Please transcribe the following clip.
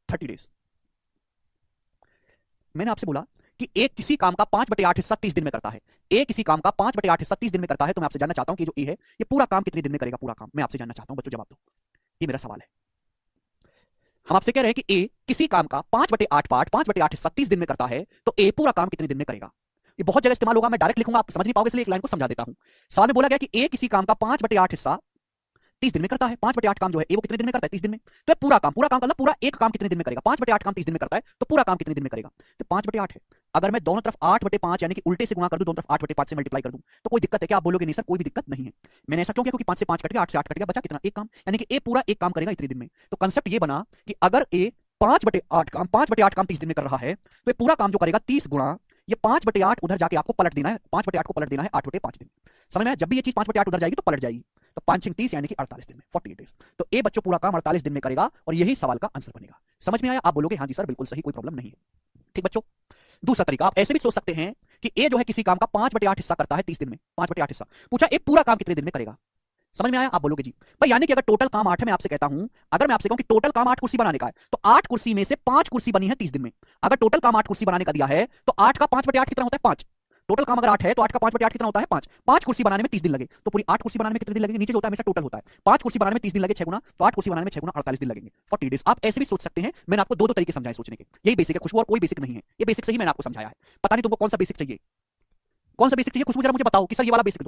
30 days. मैंने आपसे बोला कि एक किसी काम का 5/8 हिस्सा 30 दिन में करता है। ए किसी काम का 5/8 हिस्सा 30 दिन में करता है, तो मैं आपसे जानना चाहता हूं कि जो ए है ये पूरा काम कितने दिन में करेगा? पूरा काम मैं आपसे जानना चाहता हूं, बच्चों जवाब दो। ये मेरा सवाल है। हम आपसे कह रहे हैं कि ए किसी काम का 5/8 पार्ट 5/8 हिस्सा 30 दिन में करता है, तो ए पूरा काम कितने दिन में करेगा? ये बहुत जगह इस्तेमाल होगा, मैं डायरेक्ट लिखूंगा, आप समझ नहीं पाओगे, इसलिए एक लाइन को समझा देता हूं। सवाल में बोला गया कि ए किसी काम का 5/8 हिस्सा 30 दिन में करता है। 5/8 काम जो है ए वो कितने दिन में करता है? 30 दिन में। तो पूरा काम मतलब पूरा एक काम कितने दिन में करेगा? 5/8 काम 30 दिन में करता है, तो पूरा काम कितने दिन में करेगा? तो 5/8 है। अगर मैं दोनों तरफ 8/5 यानी कि उल्टे से गुणा कर दूं, दोनों तरफ 8/5 से मल्टीप्लाई कर दूं, तो कोई दिक्कत है क्या? आप बोलोगे नहीं सर कोई भी दिक्कत नहीं है। मैंने ऐसा क्यों किया? क्योंकि 5 से 5 कट गया, 8 से 8 कट गया, बचा कितना? एक काम। यानी कि ए पूरा एक काम करेगा इतने दिन में। तो कंसेप्ट ये बना कि अगर ए 5/8 काम 30 दिन में कर रहा है, तो ये पूरा काम जो करेगा 30 गुणा ये 5/8 उधर जाके आपको पलट देना है, 5/8 को पलट देना है 8/5 दिन। समझ में आया? जब भी ये चीज 5/8 उधर जाएगी तो पलट जाएगी। तो 5×6 = 30 यानी कि 48 दिन में, 48 डेज। तो ए बच्चों पूरा काम 48 दिन में करेगा और यही सवाल का आंसर बनेगा। समझ में आया? आप बोलोगे हाँ जी सर बिल्कुल सही, कोई प्रॉब्लम नहीं है। ठीक बच्चों, दूसरा तरीका आप ऐसे भी सोच सकते हैं कि ए जो है किसी काम का 5/8 हिस्सा करता है 30 दिन में, 5/8 हिस्सा। पूछा ए पूरा काम कितने दिन में करेगा? समझ में आया? आप बोलोगे जी भाई, यानी कि अगर टोटल काम 8 है, मैं आपसे कहता हूं, अगर मैं आपसे कहूं कि टोटल काम 8 कुर्सी बनाने का है, तो 8 कुर्सी में से 5 कुर्सी बनी है 30 दिन में। अगर टोटल काम 8 कुर्सी बनाने का दिया है, तो 8 का 5/8 कितना होता है? 5। टोटल काम अगर 8 है तो 8 का 5/8 कितना होता है? 5। 5 कुर्सी बनाने में 30 दिन लगे, तो पूरी 8 कुर्सी बनाने में कितने दिन लगेंगे? नीचे जो होता है हमेशा टोटल होता है। 5 कुर्सी बनाने में 30 दिन लगे 6 गुना, तो 8 कुर्सी बनाने में 6 गुना 48 दिन लगेंगे, 40 डेज। आप ऐसे भी सोच सकते हैं। मैंने आपको दो तरीके समझाए सोचने के, यही बेसिक है खुशबू, और कोई बेसिक नहीं है। ये बेसिक से ही मैंने आपको समझाया है। पता नहीं तुमको कौन सा बेसिक चाहिए, कौन सा बेसिक चाहिए खुशबू? जरा मुझे बताओ कि सर ये वाला बेसिक दो,